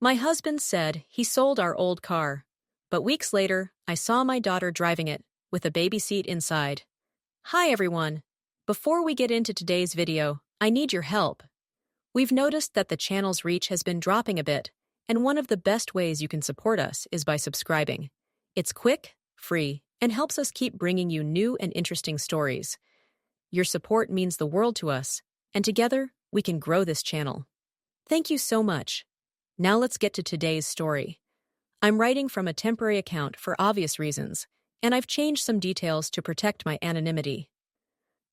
My husband said he sold our old car, but weeks later, I saw my daughter driving it, with a baby seat inside. Hi everyone! Before we get into today's video, I need your help. We've noticed that the channel's reach has been dropping a bit, and one of the best ways you can support us is by subscribing. It's quick, free, and helps us keep bringing you new and interesting stories. Your support means the world to us, and together, we can grow this channel. Thank you so much. Now let's get to today's story. I'm writing from a temporary account for obvious reasons, and I've changed some details to protect my anonymity.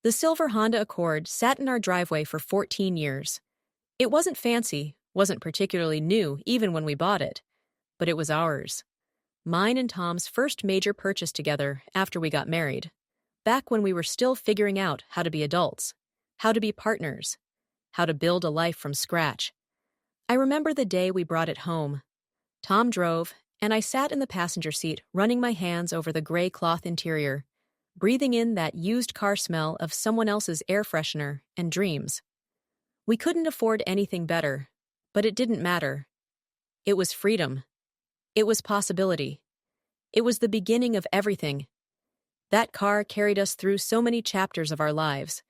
The silver Honda Accord sat in our driveway for 14 years. It wasn't fancy, wasn't particularly new even when we bought it, but it was ours. Mine and Tom's first major purchase together after we got married, back when we were still figuring out how to be adults, how to be partners, how to build a life from scratch. I remember the day we brought it home. Tom drove, and I sat in the passenger seat running my hands over the gray cloth interior, breathing in that used car smell of someone else's air freshener and dreams. We couldn't afford anything better, but it didn't matter. It was freedom. It was possibility. It was the beginning of everything. That car carried us through so many chapters of our lives.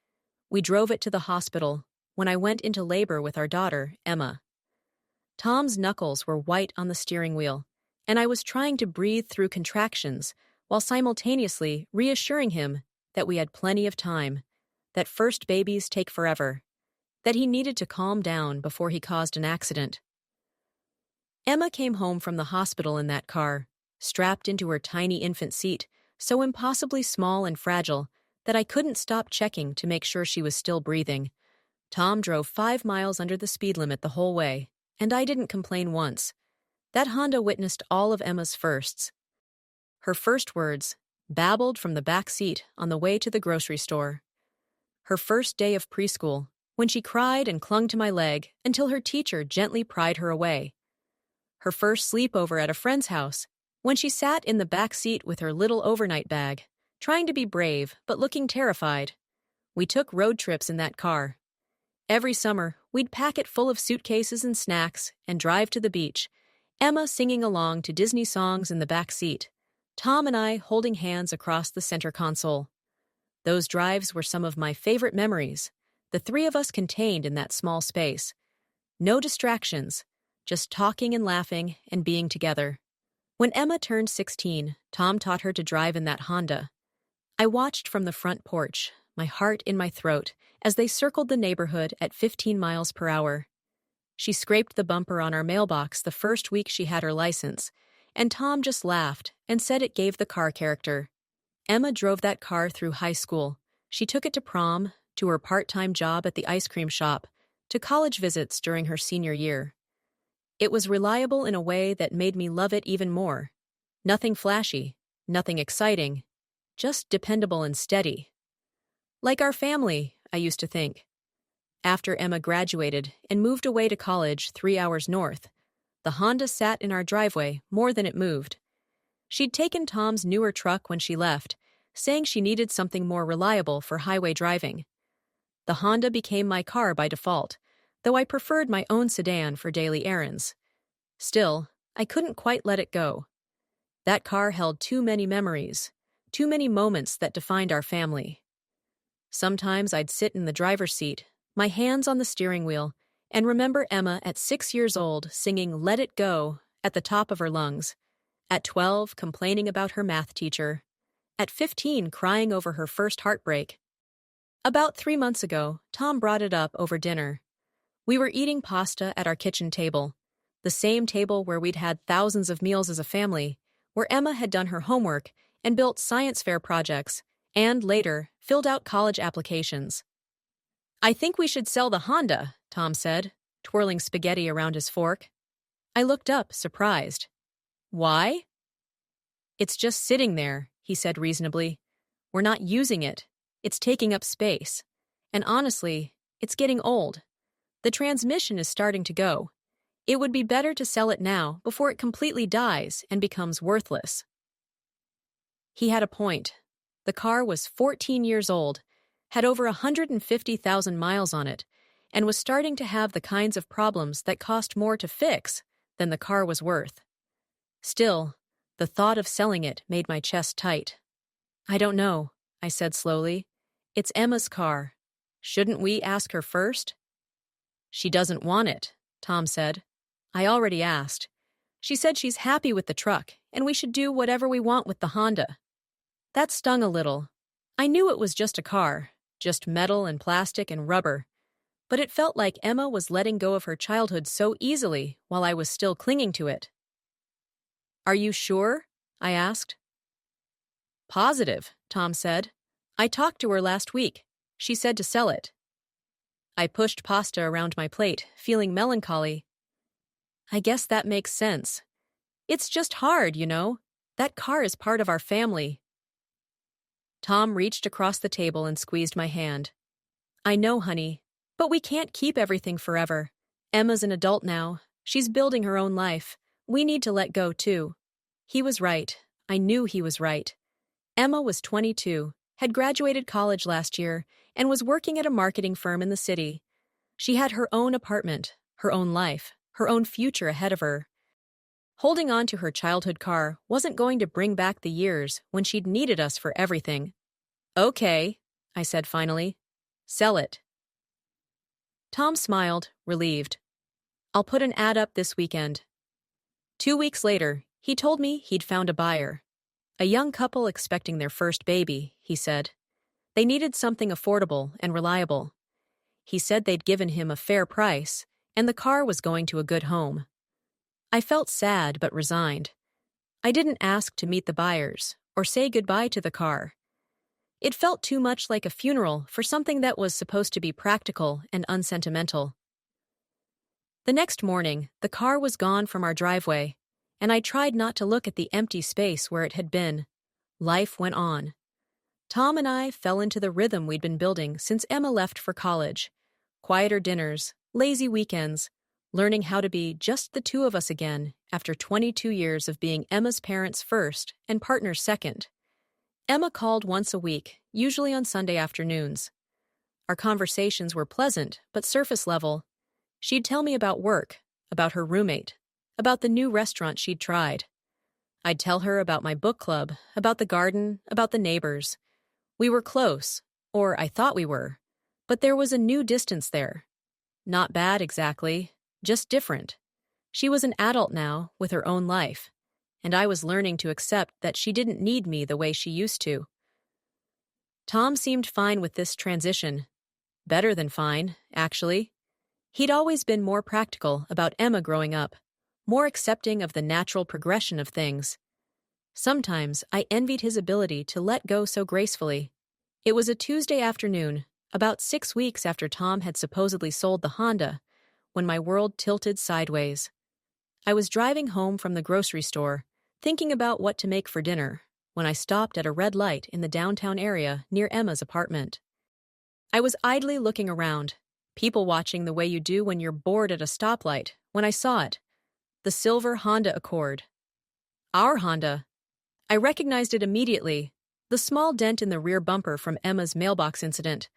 We drove it to the hospital when I went into labor with our daughter, Emma. Tom's knuckles were white on the steering wheel, and I was trying to breathe through contractions while simultaneously reassuring him that we had plenty of time, that first babies take forever, that he needed to calm down before he caused an accident. Emma came home from the hospital in that car, strapped into her tiny infant seat, so impossibly small and fragile that I couldn't stop checking to make sure she was still breathing. Tom drove 5 miles under the speed limit the whole way, and I didn't complain once. That Honda witnessed all of Emma's firsts. Her first words, babbled from the back seat on the way to the grocery store. Her first day of preschool, when she cried and clung to my leg until her teacher gently pried her away. Her first sleepover at a friend's house, when she sat in the back seat with her little overnight bag, trying to be brave but looking terrified. We took road trips in that car. Every summer, we'd pack it full of suitcases and snacks and drive to the beach, Emma singing along to Disney songs in the back seat, Tom and I holding hands across the center console. Those drives were some of my favorite memories, the three of us contained in that small space. No distractions, just talking and laughing and being together. When Emma turned 16, Tom taught her to drive in that Honda. I watched from the front porch, my heart in my throat, as they circled the neighborhood at 15 miles per hour. She scraped the bumper on our mailbox the first week she had her license, and Tom just laughed and said it gave the car character. Emma drove that car through high school. She took it to prom, to her part-time job at the ice cream shop, to college visits during her senior year. It was reliable in a way that made me love it even more. Nothing flashy, nothing exciting, just dependable and steady. Like our family, I used to think. After Emma graduated and moved away to college 3 hours north, the Honda sat in our driveway more than it moved. She'd taken Tom's newer truck when she left, saying she needed something more reliable for highway driving. The Honda became my car by default, though I preferred my own sedan for daily errands. Still, I couldn't quite let it go. That car held too many memories, too many moments that defined our family. Sometimes I'd sit in the driver's seat, my hands on the steering wheel, and remember Emma at 6 years old singing "Let It Go" at the top of her lungs, at 12 complaining about her math teacher, at 15 crying over her first heartbreak. About 3 months ago, Tom brought it up over dinner. We were eating pasta at our kitchen table, the same table where we'd had thousands of meals as a family, where Emma had done her homework and built science fair projects, and later filled out college applications. "I think we should sell the Honda," Tom said, twirling spaghetti around his fork. I looked up, surprised. "Why?" "It's just sitting there," he said reasonably. "We're not using it. It's taking up space. And honestly, it's getting old. The transmission is starting to go. It would be better to sell it now before it completely dies and becomes worthless." He had a point. The car was 14 years old, had over 150,000 miles on it, and was starting to have the kinds of problems that cost more to fix than the car was worth. Still, the thought of selling it made my chest tight. I don't know, I said slowly. It's Emma's car. Shouldn't we ask her first? She doesn't want it, Tom said. I already asked. She said she's happy with the truck, and we should do whatever we want with the Honda. That stung a little. I knew it was just a car, just metal and plastic and rubber. But it felt like Emma was letting go of her childhood so easily while I was still clinging to it. Are you sure? I asked. Positive, Tom said. I talked to her last week. She said to sell it. I pushed pasta around my plate, feeling melancholy. I guess that makes sense. It's just hard, you know. That car is part of our family. Tom reached across the table and squeezed my hand. I know, honey, but we can't keep everything forever. Emma's an adult now. She's building her own life. We need to let go, too. He was right. I knew he was right. Emma was 22, had graduated college last year, and was working at a marketing firm in the city. She had her own apartment, her own life, her own future ahead of her. Holding on to her childhood car wasn't going to bring back the years when she'd needed us for everything. Okay, I said finally. Sell it. Tom smiled, relieved. I'll put an ad up this weekend. 2 weeks later, he told me he'd found a buyer. A young couple expecting their first baby, he said. They needed something affordable and reliable. He said they'd given him a fair price, and the car was going to a good home. I felt sad but resigned. I didn't ask to meet the buyers or say goodbye to the car. It felt too much like a funeral for something that was supposed to be practical and unsentimental. The next morning, the car was gone from our driveway, and I tried not to look at the empty space where it had been. Life went on. Tom and I fell into the rhythm we'd been building since Emma left for college. Quieter dinners, lazy weekends, learning how to be just the two of us again after 22 years of being Emma's parents first and partners second. Emma called once a week, usually on Sunday afternoons. Our conversations were pleasant but surface level. She'd tell me about work, about her roommate, about the new restaurant she'd tried. I'd tell her about my book club, about the garden, about the neighbors. We were close, or I thought we were, but there was a new distance there. Not bad exactly, just different. She was an adult now, with her own life, and I was learning to accept that she didn't need me the way she used to. Tom seemed fine with this transition. Better than fine, actually. He'd always been more practical about Emma growing up, more accepting of the natural progression of things. Sometimes I envied his ability to let go so gracefully. It was a Tuesday afternoon, about 6 weeks after Tom had supposedly sold the Honda, when my world tilted sideways. I was driving home from the grocery store, thinking about what to make for dinner, when I stopped at a red light in the downtown area near Emma's apartment. I was idly looking around, people watching the way you do when you're bored at a stoplight, when I saw it. The silver Honda Accord. Our Honda. I recognized it immediately. The small dent in the rear bumper from Emma's mailbox incident,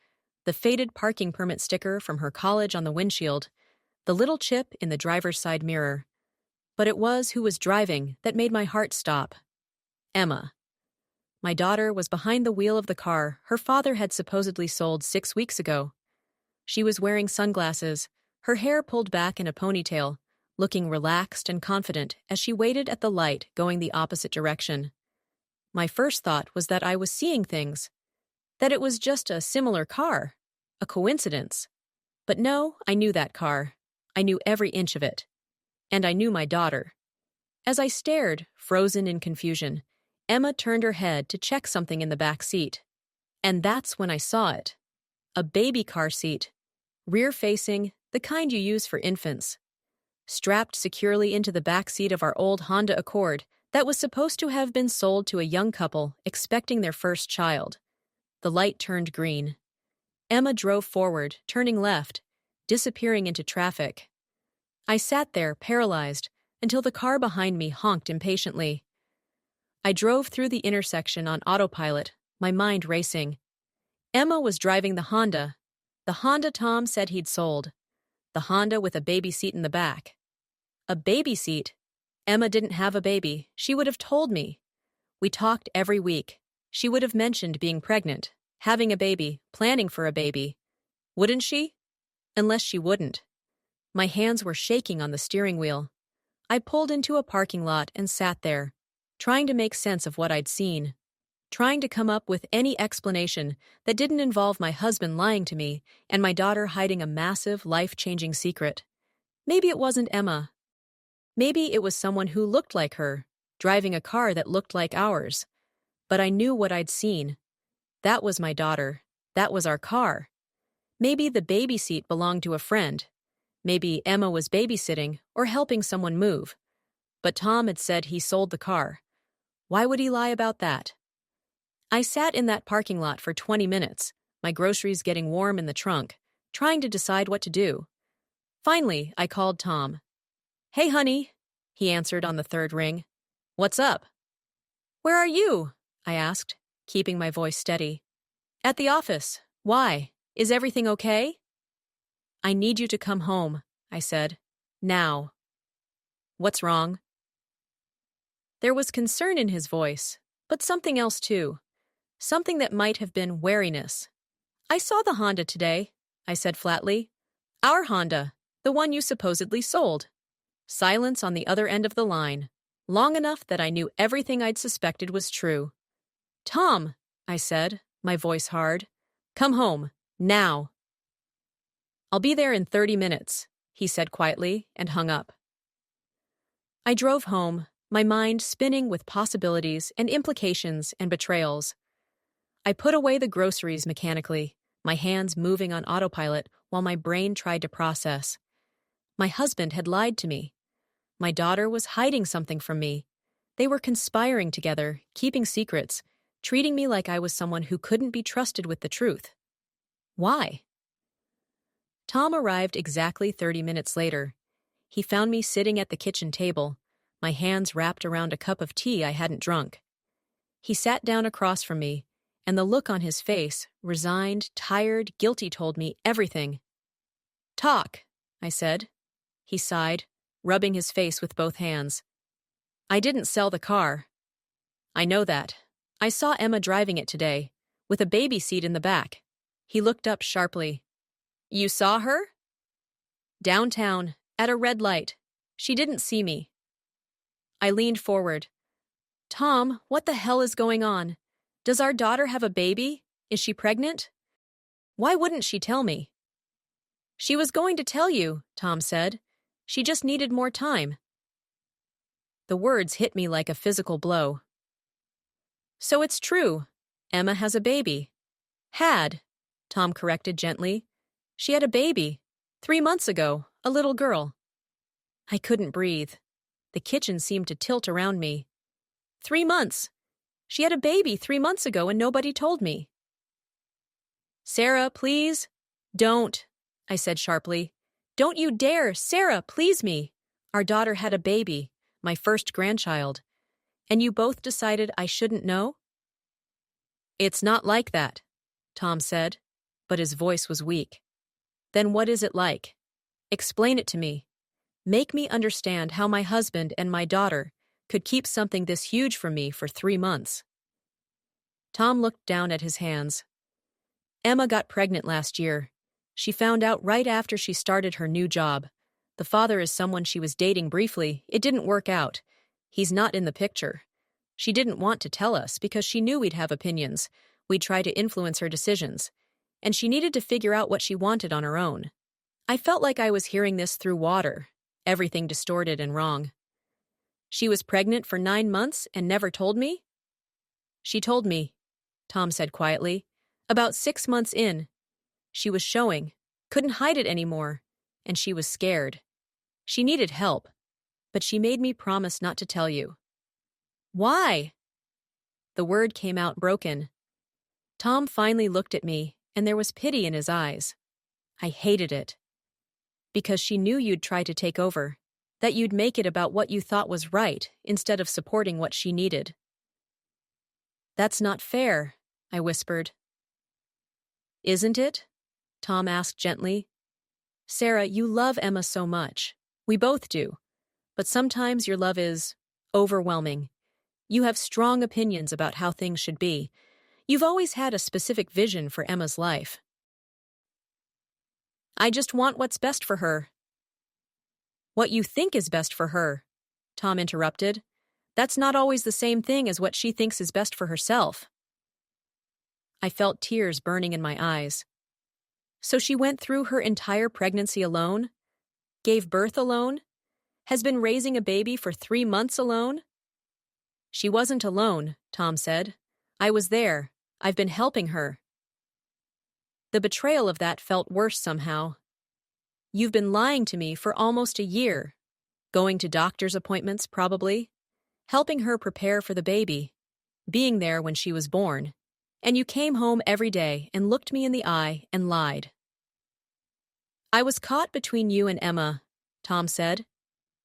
the faded parking permit sticker from her college on the windshield, the little chip in the driver's side mirror. But it was who was driving that made my heart stop. Emma. My daughter was behind the wheel of the car her father had supposedly sold 6 weeks ago. She was wearing sunglasses, her hair pulled back in a ponytail, looking relaxed and confident as she waited at the light going the opposite direction. My first thought was that I was seeing things, that it was just a similar car, a coincidence. But no, I knew that car. I knew every inch of it. And I knew my daughter. As I stared, frozen in confusion, Emma turned her head to check something in the back seat. And that's when I saw it. A baby car seat, rear-facing, the kind you use for infants. Strapped securely into the back seat of our old Honda Accord that was supposed to have been sold to a young couple expecting their first child. The light turned green. Emma drove forward, turning left, disappearing into traffic. I sat there, paralyzed, until the car behind me honked impatiently. I drove through the intersection on autopilot, my mind racing. Emma was driving the Honda Tom said he'd sold. The Honda with a baby seat in the back. A baby seat? Emma didn't have a baby. She would have told me. We talked every week. She would have mentioned being pregnant, having a baby, planning for a baby. Wouldn't she? Unless she wouldn't. My hands were shaking on the steering wheel. I pulled into a parking lot and sat there, trying to make sense of what I'd seen, trying to come up with any explanation that didn't involve my husband lying to me and my daughter hiding a massive, life-changing secret. Maybe it wasn't Emma. Maybe it was someone who looked like her, driving a car that looked like ours. But I knew what I'd seen. That was my daughter. That was our car. Maybe the baby seat belonged to a friend. Maybe Emma was babysitting or helping someone move. But Tom had said he sold the car. Why would he lie about that? I sat in that parking lot for 20 minutes, my groceries getting warm in the trunk, trying to decide what to do. Finally, I called Tom. "Hey, honey," he answered on the third ring. "What's up?" "Where are you?" I asked, keeping my voice steady. "At the office. Why? Is everything okay?" "I need you to come home," I said. "Now." "What's wrong?" There was concern in his voice, but something else too. Something that might have been wariness. "I saw the Honda today," I said flatly. "Our Honda, the one you supposedly sold." Silence on the other end of the line, long enough that I knew everything I'd suspected was true. "Tom," I said, my voice hard. "Come home, now." "I'll be there in 30 minutes, he said quietly and hung up. I drove home, my mind spinning with possibilities and implications and betrayals. I put away the groceries mechanically, my hands moving on autopilot while my brain tried to process. My husband had lied to me. My daughter was hiding something from me. They were conspiring together, keeping secrets, treating me like I was someone who couldn't be trusted with the truth. Why? Tom arrived exactly 30 minutes later. He found me sitting at the kitchen table, my hands wrapped around a cup of tea I hadn't drunk. He sat down across from me, and the look on his face, resigned, tired, guilty, told me everything. "Talk," I said. He sighed, rubbing his face with both hands. "I didn't sell the car." "I know that. I saw Emma driving it today, with a baby seat in the back." He looked up sharply. "You saw her?" "Downtown, at a red light. She didn't see me." I leaned forward. "Tom, what the hell is going on? Does our daughter have a baby? Is she pregnant? Why wouldn't she tell me?" "She was going to tell you," Tom said. "She just needed more time." The words hit me like a physical blow. "So it's true. Emma has a baby." "Had," Tom corrected gently. "She had a baby. 3 months ago, a little girl." I couldn't breathe. The kitchen seemed to tilt around me. 3 months. She had a baby 3 months ago and nobody told me. "Sarah, please." "Don't," I said sharply. "Don't you dare, Sarah, please me. Our daughter had a baby, my first grandchild. And you both decided I shouldn't know?" "It's not like that," Tom said, but his voice was weak. "Then what is it like? Explain it to me. Make me understand how my husband and my daughter could keep something this huge from me for 3 months." Tom looked down at his hands. "Emma got pregnant last year. She found out right after she started her new job. The father is someone she was dating briefly. It didn't work out. He's not in the picture. She didn't want to tell us because she knew we'd have opinions. We'd try to influence her decisions. And she needed to figure out what she wanted on her own. I felt like I was hearing this through water, everything distorted and wrong. She was pregnant for 9 months and never told me?" "She told me," Tom said quietly. "About 6 months in. She was showing, couldn't hide it anymore, and she was scared. She needed help, but she made me promise not to tell you." "Why?" The word came out broken. Tom finally looked at me, and there was pity in his eyes. "I hated it. Because she knew you'd try to take over, that you'd make it about what you thought was right instead of supporting what she needed." "That's not fair," I whispered. "Isn't it?" Tom asked gently. "Sarah, you love Emma so much. We both do. but sometimes your love is overwhelming. You have strong opinions about how things should be. You've always had a specific vision for Emma's life. I just want what's best for her. What you think is best for her, Tom interrupted. That's not always the same thing as what she thinks is best for herself. I felt tears burning in my eyes. So she went through her entire pregnancy alone? Gave birth alone? Has been raising a baby for 3 months alone? She wasn't alone, Tom said. I was there. I've been helping her. The betrayal of that felt worse somehow. You've been lying to me for almost a year. Going to doctor's appointments, probably. Helping her prepare for the baby. Being there when she was born. And you came home every day and looked me in the eye and lied. I was caught between you and Emma, Tom said.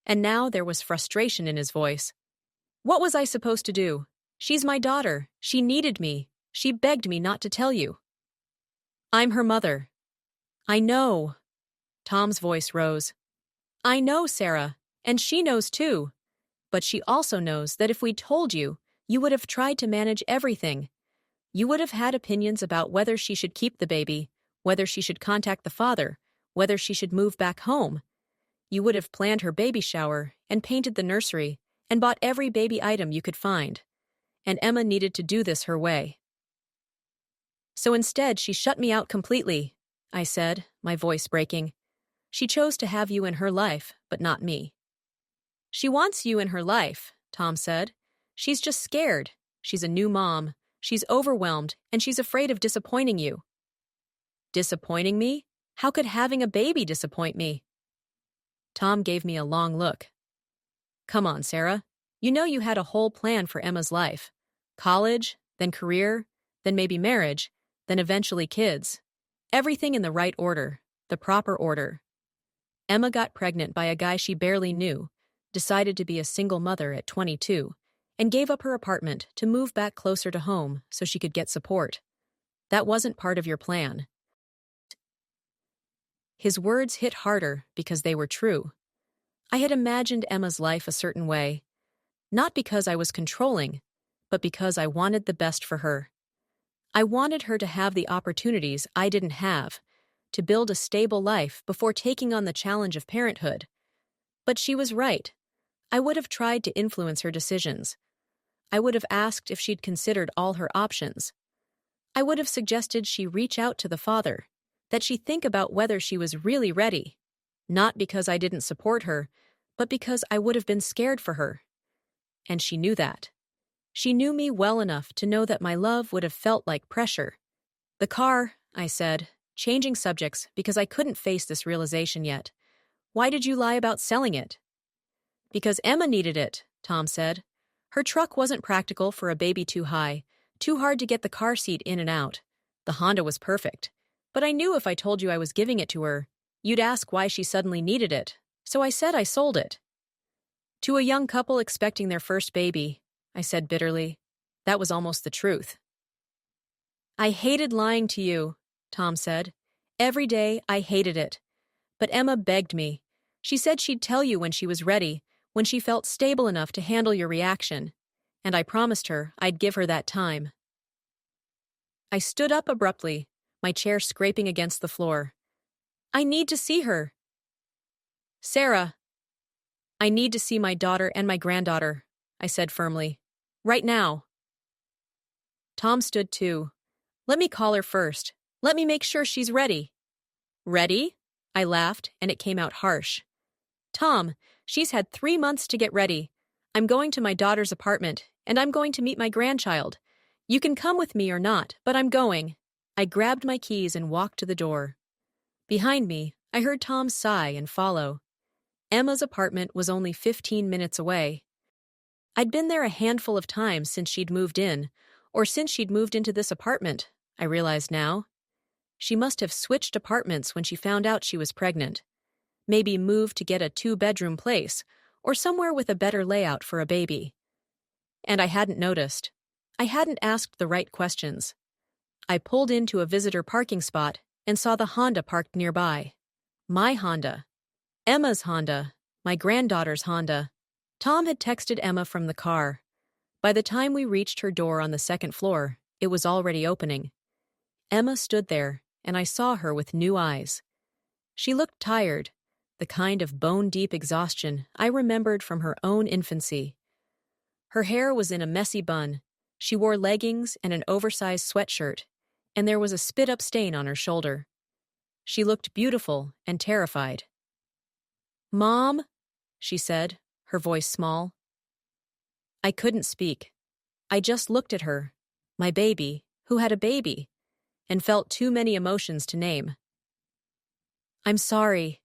And now there was frustration in his voice. What was I supposed to do? She's my daughter. She needed me. She begged me not to tell you. I'm her mother. I know. Tom's voice rose. I know, Sarah, and she knows too. But she also knows that if we told you, you would have tried to manage everything. You would have had opinions about whether she should keep the baby, whether she should contact the father, whether she should move back home. You would have planned her baby shower and painted the nursery and bought every baby item you could find. And Emma needed to do this her way. So instead, she shut me out completely, I said, my voice breaking. She chose to have you in her life, but not me. She wants you in her life, Tom said. She's just scared. She's a new mom. She's overwhelmed, and she's afraid of disappointing you. Disappointing me? How could having a baby disappoint me? Tom gave me a long look. Come on, Sarah. You know you had a whole plan for Emma's life. College, then career, then maybe marriage, then eventually kids. Everything in the right order, the proper order. Emma got pregnant by a guy she barely knew, decided to be a single mother at 22, and gave up her apartment to move back closer to home so she could get support. That wasn't part of your plan. His words hit harder because they were true. I had imagined Emma's life a certain way, not because I was controlling, but because I wanted the best for her. I wanted her to have the opportunities I didn't have, to build a stable life before taking on the challenge of parenthood. But she was right. I would have tried to influence her decisions. I would have asked if she'd considered all her options. I would have suggested she reach out to the father, that she think about whether she was really ready, not because I didn't support her, but because I would have been scared for her. And she knew that. She knew me well enough to know that my love would have felt like pressure. The car, I said, changing subjects because I couldn't face this realization yet. Why did you lie about selling it? Because Emma needed it, Tom said. Her truck wasn't practical for a baby too high, too hard to get the car seat in and out. The Honda was perfect. But I knew if I told you I was giving it to her, you'd ask why she suddenly needed it, so I said I sold it. To a young couple expecting their first baby, I said bitterly. That was almost the truth. I hated lying to you, Tom said. Every day I hated it. But Emma begged me. She said she'd tell you when she was ready, when she felt stable enough to handle your reaction. And I promised her I'd give her that time. I stood up abruptly, my chair scraping against the floor. I need to see her. Sarah. I need to see my daughter and my granddaughter, I said firmly. Right now. Tom stood too. Let me call her first. Let me make sure she's ready. Ready? I laughed, and it came out harsh. Tom, she's had 3 months to get ready. I'm going to my daughter's apartment, and I'm going to meet my grandchild. You can come with me or not, but I'm going. I grabbed my keys and walked to the door. Behind me, I heard Tom sigh and follow. Emma's apartment was only 15 minutes away. I'd been there a handful of times since she'd moved in, or since she'd moved into this apartment, I realized now. She must have switched apartments when she found out she was pregnant. Maybe moved to get a 2-bedroom place, or somewhere with a better layout for a baby. And I hadn't noticed. I hadn't asked the right questions. I pulled into a visitor parking spot and saw the Honda parked nearby. My Honda. Emma's Honda, my granddaughter's Honda. Tom had texted Emma from the car. By the time we reached her door on the second floor, it was already opening. Emma stood there, and I saw her with new eyes. She looked tired, the kind of bone-deep exhaustion I remembered from her own infancy. Her hair was in a messy bun. She wore leggings and an oversized sweatshirt, and there was a spit-up stain on her shoulder. She looked beautiful and terrified. "Mom," she said, her voice small. I couldn't speak. I just looked at her, my baby, who had a baby, and felt too many emotions to name. "I'm sorry,"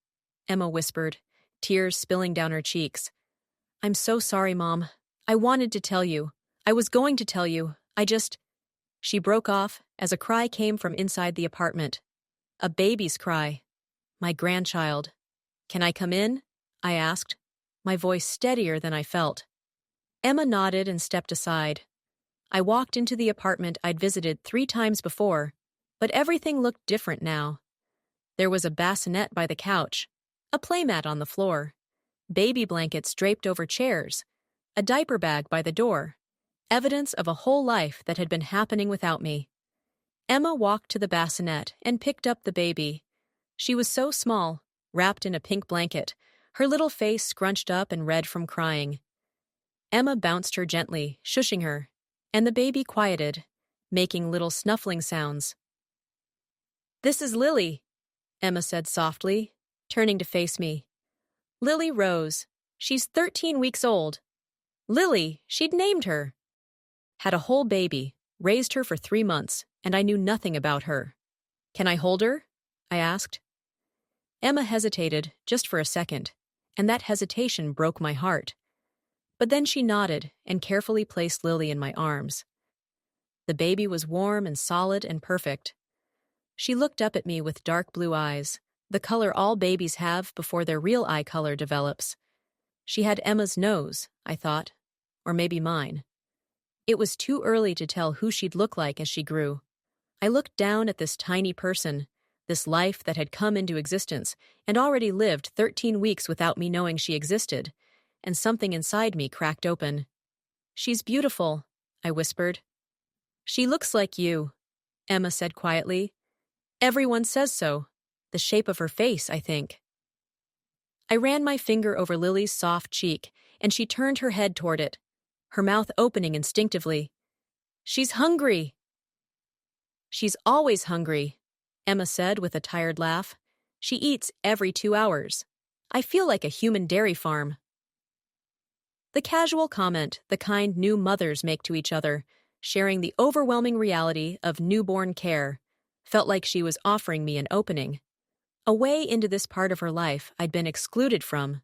Emma whispered, tears spilling down her cheeks. "I'm so sorry, Mom. I wanted to tell you. I was going to tell you. She broke off as a cry came from inside the apartment. A baby's cry. My grandchild. "Can I come in?" I asked, my voice steadier than I felt. Emma nodded and stepped aside. I walked into the apartment I'd visited 3 times before, but everything looked different now. There was a bassinet by the couch, a playmat on the floor, baby blankets draped over chairs, a diaper bag by the door, evidence of a whole life that had been happening without me. Emma walked to the bassinet and picked up the baby. She was so small, wrapped in a pink blanket, her little face scrunched up and red from crying. Emma bounced her gently, shushing her, and the baby quieted, making little snuffling sounds. "This is Lily," Emma said softly, turning to face me. Lily rose. She's 13 weeks old. Lily, she'd named her. Had a whole baby, raised her for 3 months, and I knew nothing about her. "Can I hold her?" I asked. Emma hesitated just for a second, and that hesitation broke my heart. But then she nodded and carefully placed Lily in my arms. The baby was warm and solid and perfect. She looked up at me with dark blue eyes, the color all babies have before their real eye color develops. She had Emma's nose, I thought, or maybe mine. It was too early to tell who she'd look like as she grew. I looked down at this tiny person, this life that had come into existence and already lived 13 weeks without me knowing she existed, and something inside me cracked open. "She's beautiful," I whispered. "She looks like you," Emma said quietly. "Everyone says so. The shape of her face, I think." I ran my finger over Lily's soft cheek, and she turned her head toward it, her mouth opening instinctively. "She's hungry." "She's always hungry," Emma said with a tired laugh. "She eats every 2 hours. I feel like a human dairy farm." The casual comment, the kind new mothers make to each other, sharing the overwhelming reality of newborn care, felt like she was offering me an opening. A way into this part of her life I'd been excluded from.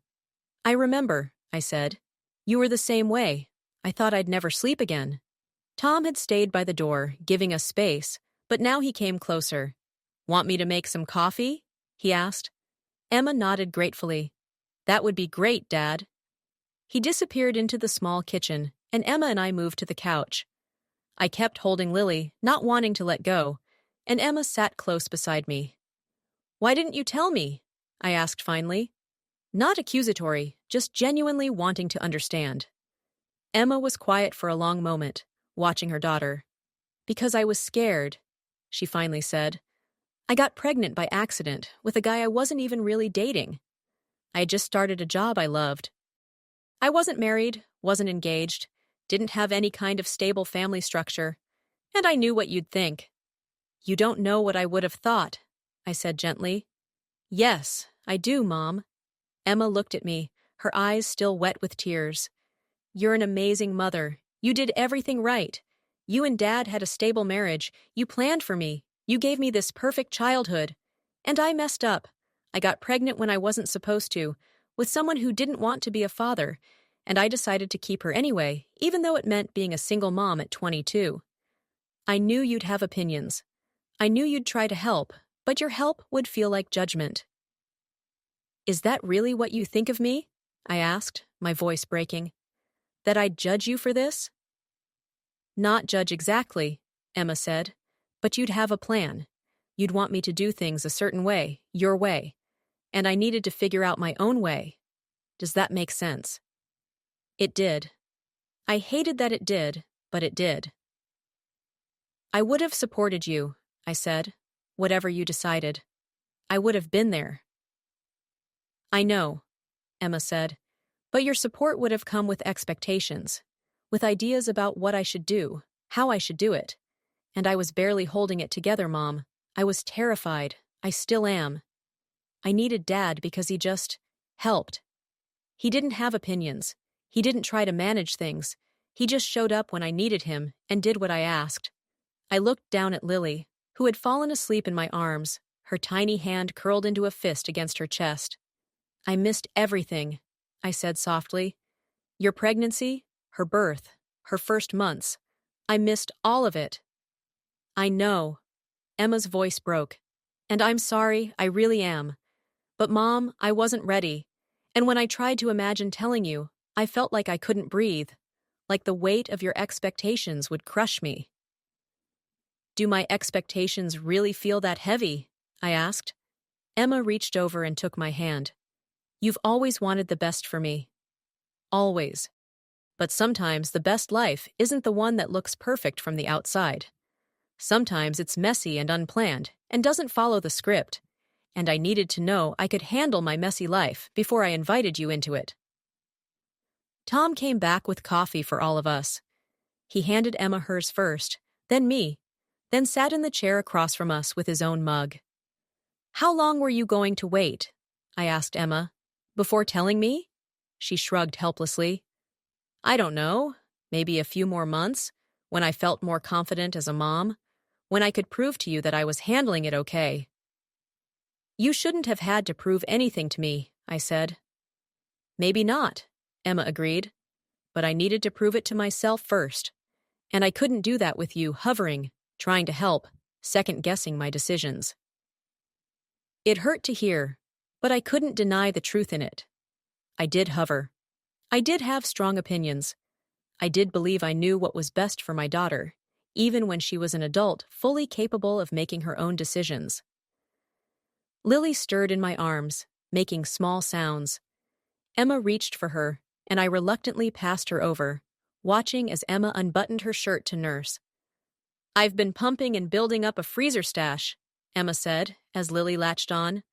"I remember," I said. "You were the same way. I thought I'd never sleep again." Tom had stayed by the door, giving us space, but now he came closer. "Want me to make some coffee?" he asked. Emma nodded gratefully. "That would be great, Dad." He disappeared into the small kitchen, and Emma and I moved to the couch. I kept holding Lily, not wanting to let go, and Emma sat close beside me. "Why didn't you tell me?" I asked finally. Not accusatory, just genuinely wanting to understand. Emma was quiet for a long moment, watching her daughter. "Because I was scared," she finally said. "I got pregnant by accident with a guy I wasn't even really dating. I had just started a job I loved. I wasn't married, wasn't engaged, didn't have any kind of stable family structure, and I knew what you'd think." "You don't know what I would have thought," I said gently. "Yes, I do, Mom." Emma looked at me, her eyes still wet with tears. "You're an amazing mother. You did everything right. You and Dad had a stable marriage. You planned for me. You gave me this perfect childhood. And I messed up. I got pregnant when I wasn't supposed to, with someone who didn't want to be a father, and I decided to keep her anyway, even though it meant being a single mom at 22. I knew you'd have opinions. I knew you'd try to help, but your help would feel like judgment." "Is that really what you think of me?" I asked, my voice breaking. "That I'd judge you for this?" "Not judge exactly," Emma said, "but you'd have a plan. You'd want me to do things a certain way, your way, and I needed to figure out my own way." Does that make sense? It did. I hated that it did, but it did. I would have supported you, I said. Whatever you decided. I would have been there. I know, Emma said, but your support would have come with expectations, with ideas about what I should do, how I should do it. And I was barely holding it together, Mom. I was terrified. I still am. I needed Dad because he just helped. He didn't have opinions. He didn't try to manage things. He just showed up when I needed him and did what I asked. I looked down at Lily, who had fallen asleep in my arms, her tiny hand curled into a fist against her chest. I missed everything, I said softly. Your pregnancy, her birth, her first months. I missed all of it. I know. Emma's voice broke. And I'm sorry, I really am. But Mom, I wasn't ready. And when I tried to imagine telling you, I felt like I couldn't breathe, like the weight of your expectations would crush me. Do my expectations really feel that heavy? I asked. Emma reached over and took my hand. You've always wanted the best for me. Always. But sometimes the best life isn't the one that looks perfect from the outside. Sometimes it's messy and unplanned and doesn't follow the script. And I needed to know I could handle my messy life before I invited you into it. Tom came back with coffee for all of us. He handed Emma hers first, then me, then sat in the chair across from us with his own mug. How long were you going to wait? I asked Emma. Before telling me? She shrugged helplessly. I don't know, maybe a few more months, when I felt more confident as a mom, when I could prove to you that I was handling it okay. You shouldn't have had to prove anything to me, I said. Maybe not, Emma agreed, but I needed to prove it to myself first, and I couldn't do that with you hovering, trying to help, second-guessing my decisions. It hurt to hear, but I couldn't deny the truth in it. I did hover. I did have strong opinions. I did believe I knew what was best for my daughter, even when she was an adult fully capable of making her own decisions. Lily stirred in my arms, making small sounds. Emma reached for her, and I reluctantly passed her over, watching as Emma unbuttoned her shirt to nurse. I've been pumping and building up a freezer stash, Emma said, as Lily latched on.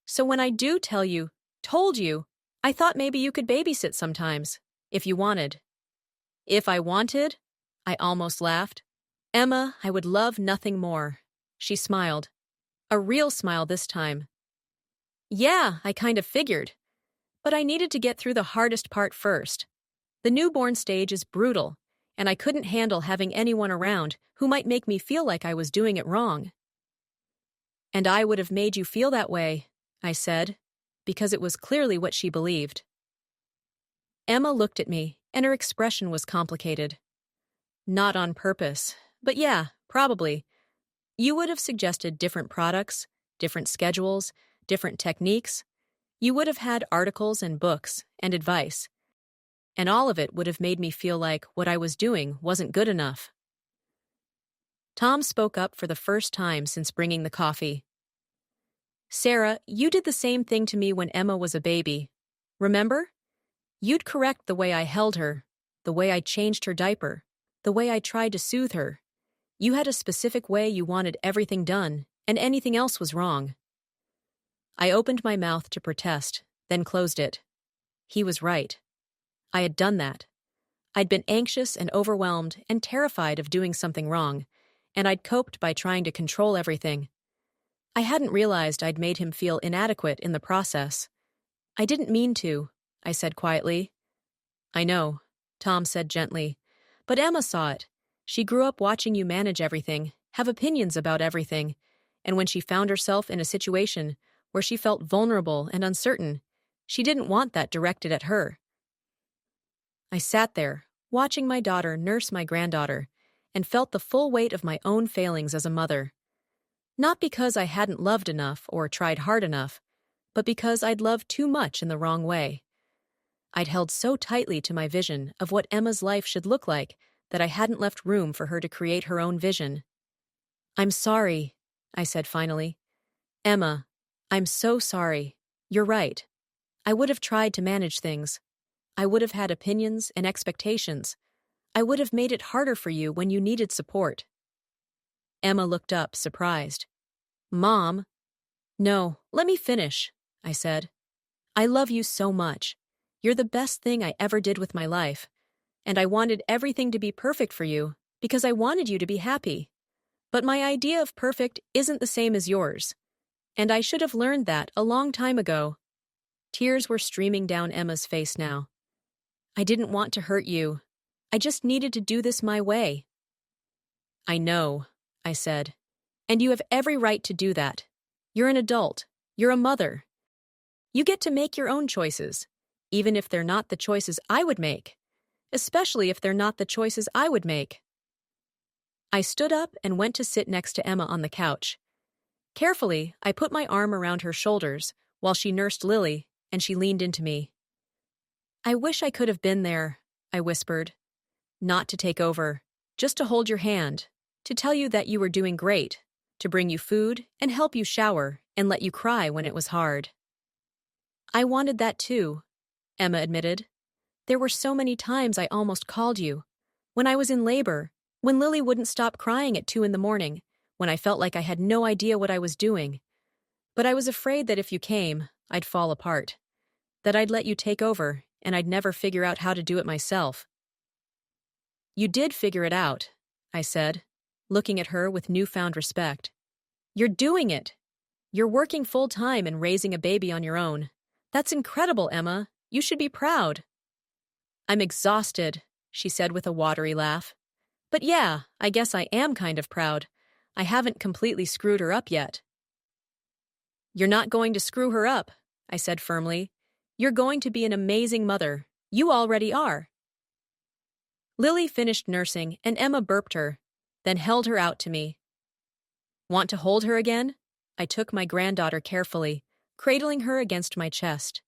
So when I do told you, I thought maybe you could babysit sometimes, if you wanted. If I wanted? I almost laughed. Emma, I would love nothing more. She smiled. A real smile this time. Yeah, I kind of figured. But I needed to get through the hardest part first. The newborn stage is brutal, and I couldn't handle having anyone around who might make me feel like I was doing it wrong. And I would have made you feel that way, I said, because it was clearly what she believed. Emma looked at me, and her expression was complicated. Not on purpose, but yeah, probably. You would have suggested different products, different schedules, different techniques. You would have had articles and books and advice. And all of it would have made me feel like what I was doing wasn't good enough. Tom spoke up for the first time since bringing the coffee. Sarah, you did the same thing to me when Emma was a baby. Remember? You'd correct the way I held her, the way I changed her diaper, the way I tried to soothe her. You had a specific way you wanted everything done, and anything else was wrong. I opened my mouth to protest, then closed it. He was right. I had done that. I'd been anxious and overwhelmed and terrified of doing something wrong, and I'd coped by trying to control everything. I hadn't realized I'd made him feel inadequate in the process. I didn't mean to, I said quietly. I know, Tom said gently, but Emma saw it. She grew up watching you manage everything, have opinions about everything, and when she found herself in a situation where she felt vulnerable and uncertain, she didn't want that directed at her. I sat there, watching my daughter nurse my granddaughter, and felt the full weight of my own failings as a mother. Not because I hadn't loved enough or tried hard enough, but because I'd loved too much in the wrong way. I'd held so tightly to my vision of what Emma's life should look like that I hadn't left room for her to create her own vision. I'm sorry, I said finally. Emma, I'm so sorry. You're right. I would have tried to manage things. I would have had opinions and expectations. I would have made it harder for you when you needed support. Emma looked up, surprised. Mom? No, let me finish, I said. I love you so much. You're the best thing I ever did with my life. And I wanted everything to be perfect for you because I wanted you to be happy. But my idea of perfect isn't the same as yours. And I should have learned that a long time ago. Tears were streaming down Emma's face now. I didn't want to hurt you. I just needed to do this my way. I know, I said. And you have every right to do that. You're an adult. You're a mother. You get to make your own choices, even if they're not the choices I would make, especially if they're not the choices I would make. I stood up and went to sit next to Emma on the couch. Carefully, I put my arm around her shoulders while she nursed Lily, and she leaned into me. I wish I could have been there, I whispered. Not to take over, just to hold your hand, to tell you that you were doing great, to bring you food and help you shower and let you cry when it was hard. I wanted that too, Emma admitted. There were so many times I almost called you. When I was in labor, when Lily wouldn't stop crying at 2 a.m, when I felt like I had no idea what I was doing. But I was afraid that if you came, I'd fall apart. That I'd let you take over, and I'd never figure out how to do it myself. You did figure it out, I said, looking at her with newfound respect. You're doing it. You're working full-time and raising a baby on your own. That's incredible, Emma. You should be proud. I'm exhausted, she said with a watery laugh. But yeah, I guess I am kind of proud. I haven't completely screwed her up yet. You're not going to screw her up, I said firmly. You're going to be an amazing mother. You already are. Lily finished nursing and Emma burped her, then held her out to me. Want to hold her again? I took my granddaughter carefully, cradling her against my chest.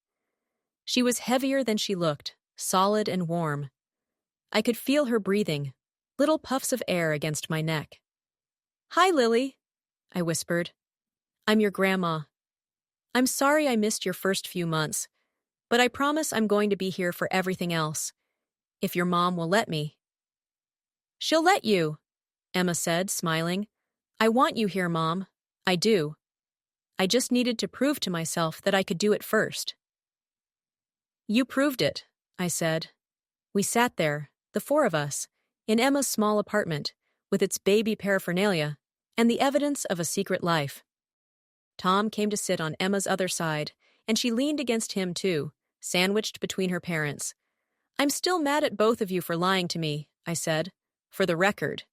She was heavier than she looked, solid and warm. I could feel her breathing, little puffs of air against my neck. Hi, Lily, I whispered. I'm your grandma. I'm sorry I missed your first few months, but I promise I'm going to be here for everything else, if your mom will let me. She'll let you, Emma said, smiling. I want you here, Mom. I do. I just needed to prove to myself that I could do it first. You proved it, I said. We sat there, the 4 of us, in Emma's small apartment, with its baby paraphernalia and the evidence of a secret life. Tom came to sit on Emma's other side, and she leaned against him too, sandwiched between her parents. I'm still mad at both of you for lying to me, I said, for the record.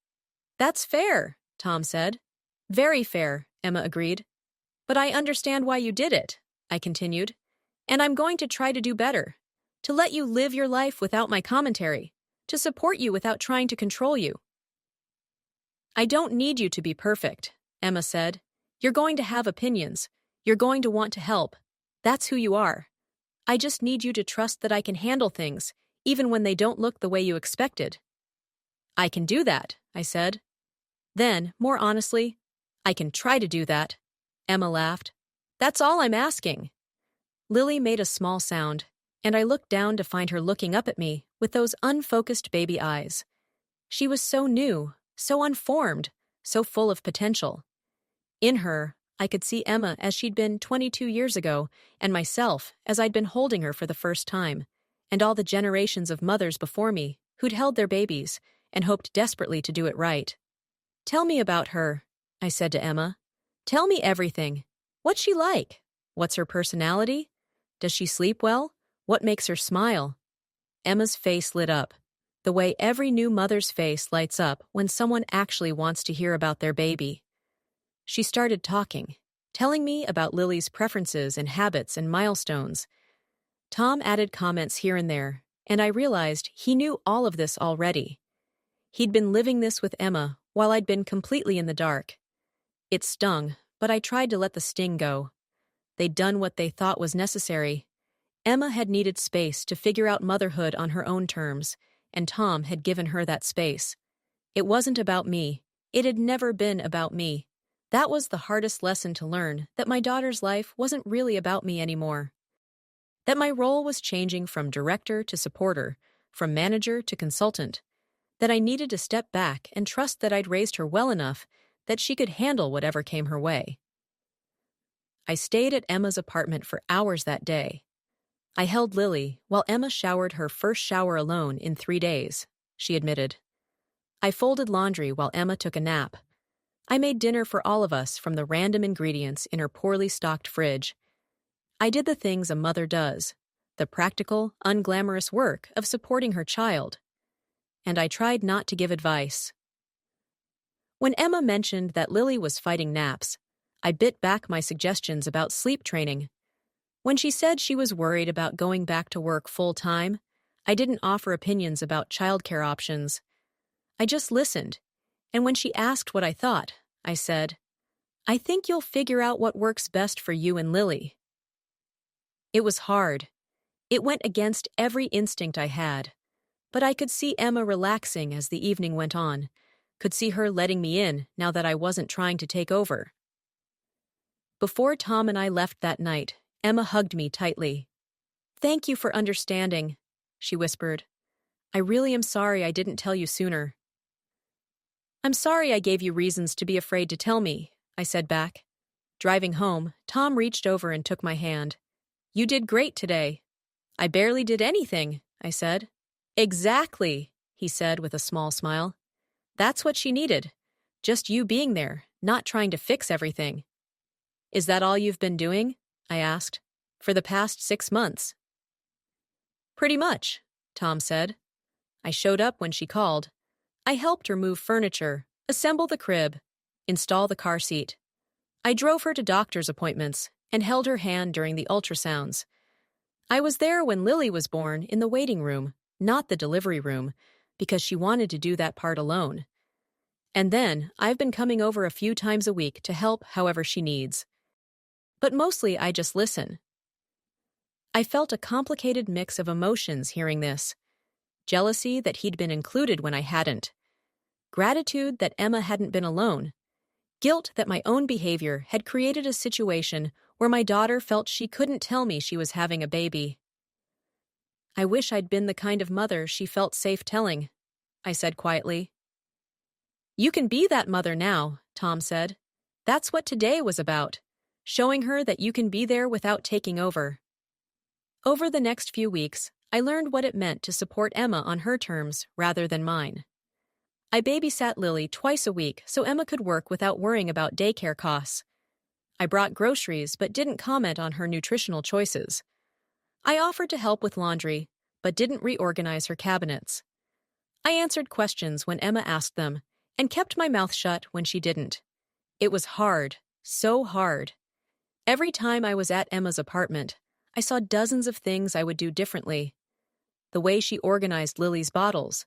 That's fair, Tom said. Very fair, Emma agreed. But I understand why you did it, I continued, and I'm going to try to do better, to let you live your life without my commentary, to support you without trying to control you. I don't need you to be perfect, Emma said. You're going to have opinions. You're going to want to help. That's who you are. I just need you to trust that I can handle things, even when they don't look the way you expected. I can do that, I said. Then, more honestly, I can try to do that. Emma laughed. That's all I'm asking. Lily made a small sound, and I looked down to find her looking up at me with those unfocused baby eyes. She was so new, so unformed, so full of potential. In her, I could see Emma as she'd been 22 years ago, and myself as I'd been holding her for the first time, and all the generations of mothers before me who'd held their babies and hoped desperately to do it right. Tell me about her, I said to Emma. Tell me everything. What's she like? What's her personality? Does she sleep well? What makes her smile? Emma's face lit up, the way every new mother's face lights up when someone actually wants to hear about their baby. She started talking, telling me about Lily's preferences and habits and milestones. Tom added comments here and there, and I realized he knew all of this already. He'd been living this with Emma while I'd been completely in the dark. It stung, but I tried to let the sting go. They'd done what they thought was necessary. Emma had needed space to figure out motherhood on her own terms, and Tom had given her that space. It wasn't about me. It had never been about me. That was the hardest lesson to learn, that my daughter's life wasn't really about me anymore. that my role was changing from director to supporter, from manager to consultant, that I needed to step back and trust that I'd raised her well enough that she could handle whatever came her way. I stayed at Emma's apartment for hours that day. I held Lily while Emma showered her first shower alone in 3 days, she admitted. I folded laundry while Emma took a nap. I made dinner for all of us from the random ingredients in her poorly stocked fridge. I did the things a mother does, the practical, unglamorous work of supporting her child. And I tried not to give advice. When Emma mentioned that Lily was fighting naps, I bit back my suggestions about sleep training. When she said she was worried about going back to work full-time, I didn't offer opinions about childcare options. I just listened, and when she asked what I thought, I said, "I think you'll figure out what works best for you and Lily." It was hard. It went against every instinct I had. But I could see Emma relaxing as the evening went on, could see her letting me in now that I wasn't trying to take over. Before Tom and I left that night, Emma hugged me tightly. "Thank you for understanding," she whispered. "I really am sorry I didn't tell you sooner." "I'm sorry I gave you reasons to be afraid to tell me," I said back. Driving home, Tom reached over and took my hand. "You did great today." "I barely did anything," I said. "Exactly," he said with a small smile. "That's what she needed. Just you being there, not trying to fix everything." "Is that all you've been doing?" I asked. "For the past 6 months?" "Pretty much," Tom said. I showed up when she called. I helped her move furniture, assemble the crib, install the car seat. I drove her to doctor's appointments and held her hand during the ultrasounds. I was there when Lily was born in the waiting room, not the delivery room, because she wanted to do that part alone. And then I've been coming over a few times a week to help however she needs. But mostly I just listen. I felt a complicated mix of emotions hearing this. Jealousy that he'd been included when I hadn't. Gratitude that Emma hadn't been alone. Guilt that my own behavior had created a situation where my daughter felt she couldn't tell me she was having a baby. "I wish I'd been the kind of mother she felt safe telling," I said quietly. "You can be that mother now," Tom said. "That's what today was about, showing her that you can be there without taking over." Over the next few weeks, I learned what it meant to support Emma on her terms rather than mine. I babysat Lily twice a week so Emma could work without worrying about daycare costs. I brought groceries but didn't comment on her nutritional choices. I offered to help with laundry, but didn't reorganize her cabinets. I answered questions when Emma asked them, and kept my mouth shut when she didn't. It was hard, so hard. Every time I was at Emma's apartment, I saw dozens of things I would do differently. The way she organized Lily's bottles,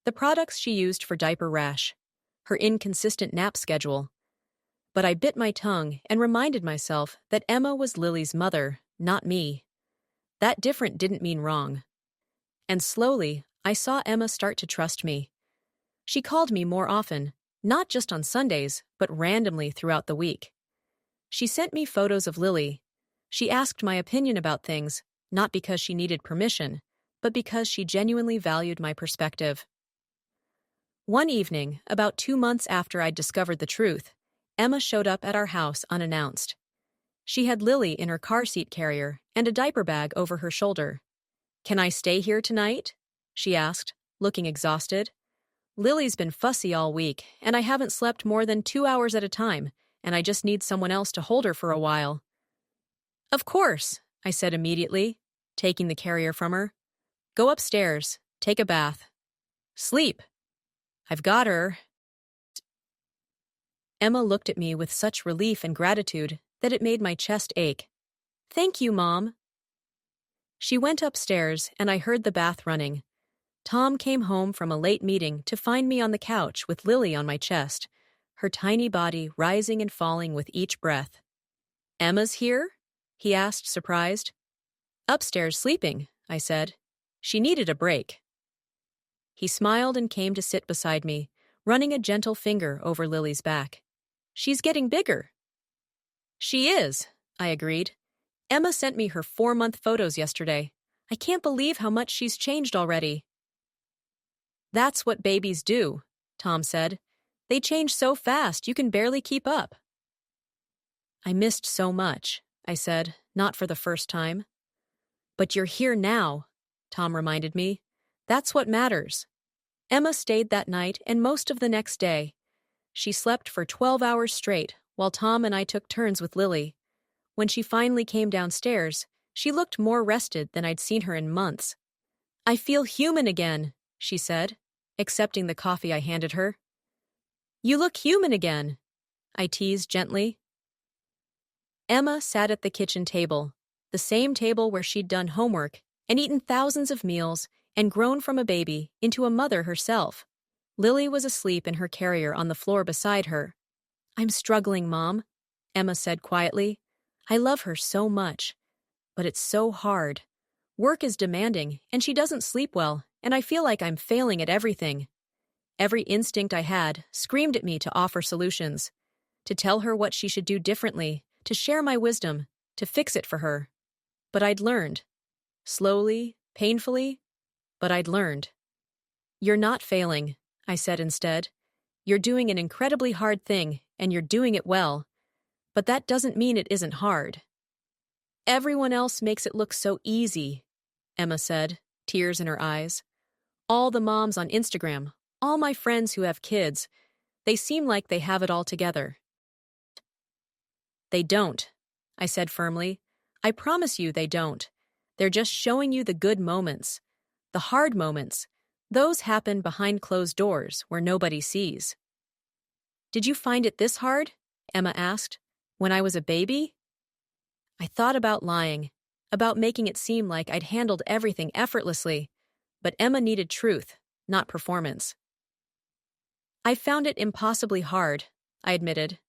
the products she used for diaper rash, her inconsistent nap schedule. But I bit my tongue and reminded myself that Emma was Lily's mother, not me. That different didn't mean wrong. And slowly, I saw Emma start to trust me. She called me more often, not just on Sundays, but randomly throughout the week. She sent me photos of Lily. She asked my opinion about things, not because she needed permission, but because she genuinely valued my perspective. One evening, about 2 months after I'd discovered the truth, Emma showed up at our house unannounced. She had Lily in her car seat carrier and a diaper bag over her shoulder. "Can I stay here tonight?" she asked, looking exhausted. "Lily's been fussy all week, and I haven't slept more than 2 hours at a time, and I just need someone else to hold her for a while." "Of course," I said immediately, taking the carrier from her. "Go upstairs, take a bath. Sleep. I've got her." Emma looked at me with such relief and gratitude that it made my chest ache. "Thank you, Mom." She went upstairs, and I heard the bath running. Tom came home from a late meeting to find me on the couch with Lily on my chest, her tiny body rising and falling with each breath. "Emma's here?" he asked, surprised. "Upstairs sleeping," I said. "She needed a break." He smiled and came to sit beside me, running a gentle finger over Lily's back. "She's getting bigger." "She is," I agreed. Emma sent me her 4-month photos yesterday. I can't believe how much she's changed already. That's what babies do, Tom said. They change so fast you can barely keep up. I missed so much, I said, not for the first time. But you're here now, Tom reminded me. That's what matters. Emma stayed that night and most of the next day. She slept for 12 hours straight while Tom and I took turns with Lily. When she finally came downstairs, she looked more rested than I'd seen her in months. I feel human again, she said, accepting the coffee I handed her. You look human again, I teased gently. Emma sat at the kitchen table, the same table where she'd done homework and eaten thousands of meals and grown from a baby into a mother herself. Lily was asleep in her carrier on the floor beside her. I'm struggling, Mom, Emma said quietly. I love her so much, but it's so hard. Work is demanding, and she doesn't sleep well, and I feel like I'm failing at everything. Every instinct I had screamed at me to offer solutions, to tell her what she should do differently, to share my wisdom, to fix it for her. But I'd learned. Slowly, painfully, but I'd learned. You're not failing, I said instead. You're doing an incredibly hard thing, and you're doing it well. But that doesn't mean it isn't hard. Everyone else makes it look so easy, Emma said, tears in her eyes. All the moms on Instagram, all my friends who have kids, they seem like they have it all together. They don't, I said firmly. I promise you they don't. They're just showing you the good moments. The hard moments. Those happen behind closed doors where nobody sees. Did you find it this hard? Emma asked. When I was a baby? I thought about lying, about making it seem like I'd handled everything effortlessly, but Emma needed truth, not performance. I found it impossibly hard, I admitted.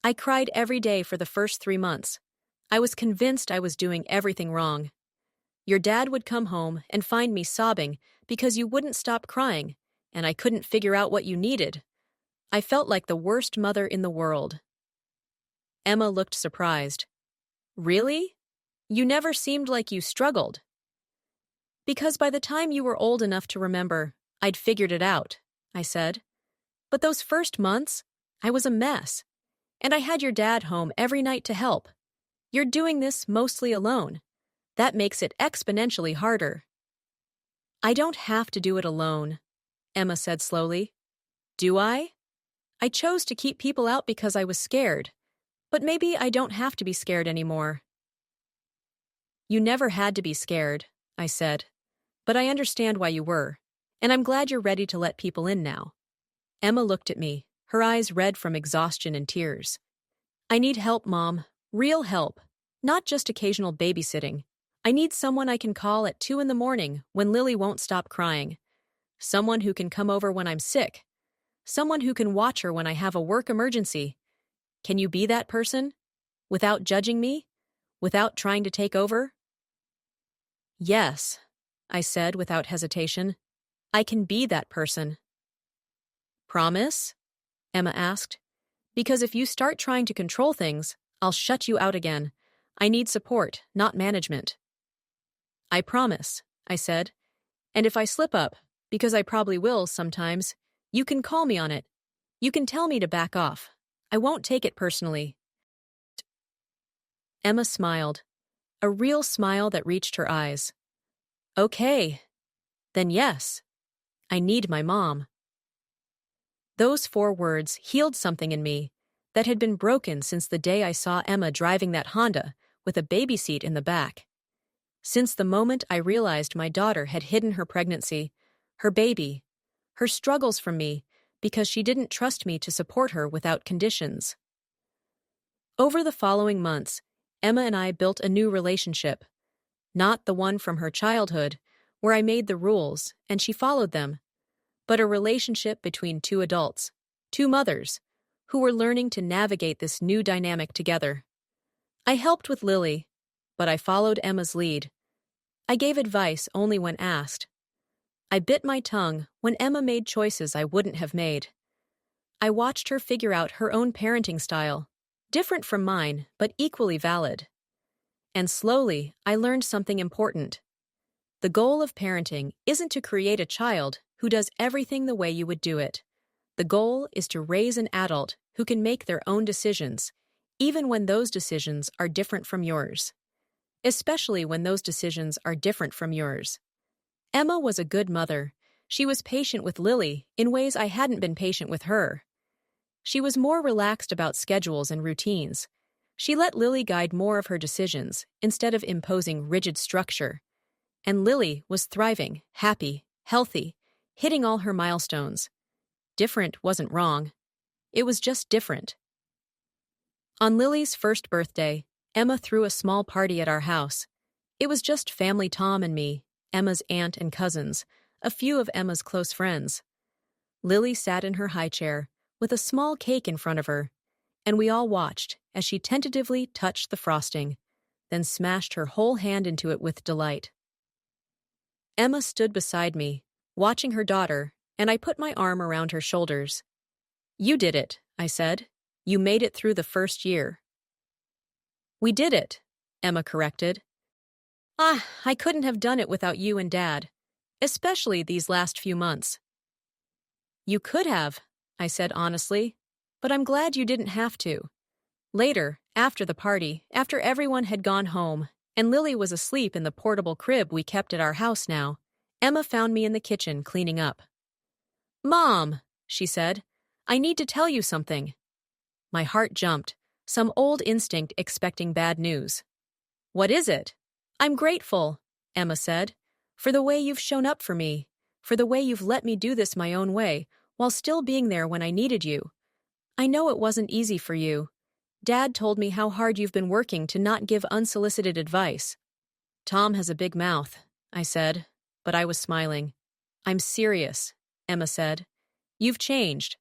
I cried every day for the first 3 months. I was convinced I was doing everything wrong. Your dad would come home and find me sobbing because you wouldn't stop crying, and I couldn't figure out what you needed. I felt like the worst mother in the world. Emma looked surprised. Really? You never seemed like you struggled. Because by the time you were old enough to remember, I'd figured it out, I said. But those first months, I was a mess. And I had your dad home every night to help. You're doing this mostly alone. That makes it exponentially harder. I don't have to do it alone, Emma said slowly. Do I? I chose to keep people out because I was scared. But maybe I don't have to be scared anymore. You never had to be scared, I said. But I understand why you were, and I'm glad you're ready to let people in now. Emma looked at me, her eyes red from exhaustion and tears. I need help, Mom. Real help. Not just occasional babysitting. I need someone I can call at 2 a.m. when Lily won't stop crying. Someone who can come over when I'm sick. Someone who can watch her when I have a work emergency. Can you be that person? Without judging me? Without trying to take over? Yes, I said without hesitation. I can be that person. Promise? Emma asked. Because if you start trying to control things, I'll shut you out again. I need support, not management. I promise, I said. And if I slip up, because I probably will sometimes, you can call me on it. You can tell me to back off. I won't take it personally. Emma smiled, a real smile that reached her eyes. Okay, then yes, I need my mom. Those 4 words healed something in me that had been broken since the day I saw Emma driving that Honda with a baby seat in the back. Since the moment I realized my daughter had hidden her pregnancy, her baby, her struggles from me because she didn't trust me to support her without conditions. Over the following months, Emma and I built a new relationship. Not the one from her childhood, where I made the rules and she followed them, but a relationship between 2 adults, 2 mothers, who were learning to navigate this new dynamic together. I helped with Lily, but I followed Emma's lead. I gave advice only when asked. I bit my tongue when Emma made choices I wouldn't have made. I watched her figure out her own parenting style, different from mine, but equally valid. And slowly, I learned something important. The goal of parenting isn't to create a child who does everything the way you would do it. The goal is to raise an adult who can make their own decisions, even when those decisions are different from yours. Especially when those decisions are different from yours. Emma was a good mother. She was patient with Lily in ways I hadn't been patient with her. She was more relaxed about schedules and routines. She let Lily guide more of her decisions instead of imposing rigid structure. And Lily was thriving, happy, healthy, hitting all her milestones. Different wasn't wrong. It was just different. On Lily's first birthday, Emma threw a small party at our house. It was just family Tom and me, Emma's aunt and cousins, a few of Emma's close friends. Lily sat in her high chair, with a small cake in front of her, and we all watched as she tentatively touched the frosting, then smashed her whole hand into it with delight. Emma stood beside me, watching her daughter, and I put my arm around her shoulders. "You did it," I said. "You made it through the first year." "We did it," Emma corrected. I couldn't have done it without you and Dad, especially these last few months." "You could have," I said honestly, "but I'm glad you didn't have to." Later, after the party, after everyone had gone home, and Lily was asleep in the portable crib we kept at our house now, Emma found me in the kitchen cleaning up. "Mom," she said, "I need to tell you something." My heart jumped, some old instinct expecting bad news. "What is it?" "I'm grateful," Emma said, "for the way you've shown up for me, for the way you've let me do this my own way, while still being there when I needed you. I know it wasn't easy for you. Dad told me how hard you've been working to not give unsolicited advice." "Tom has a big mouth," I said, but I was smiling. "I'm serious," Emma said. "You've changed.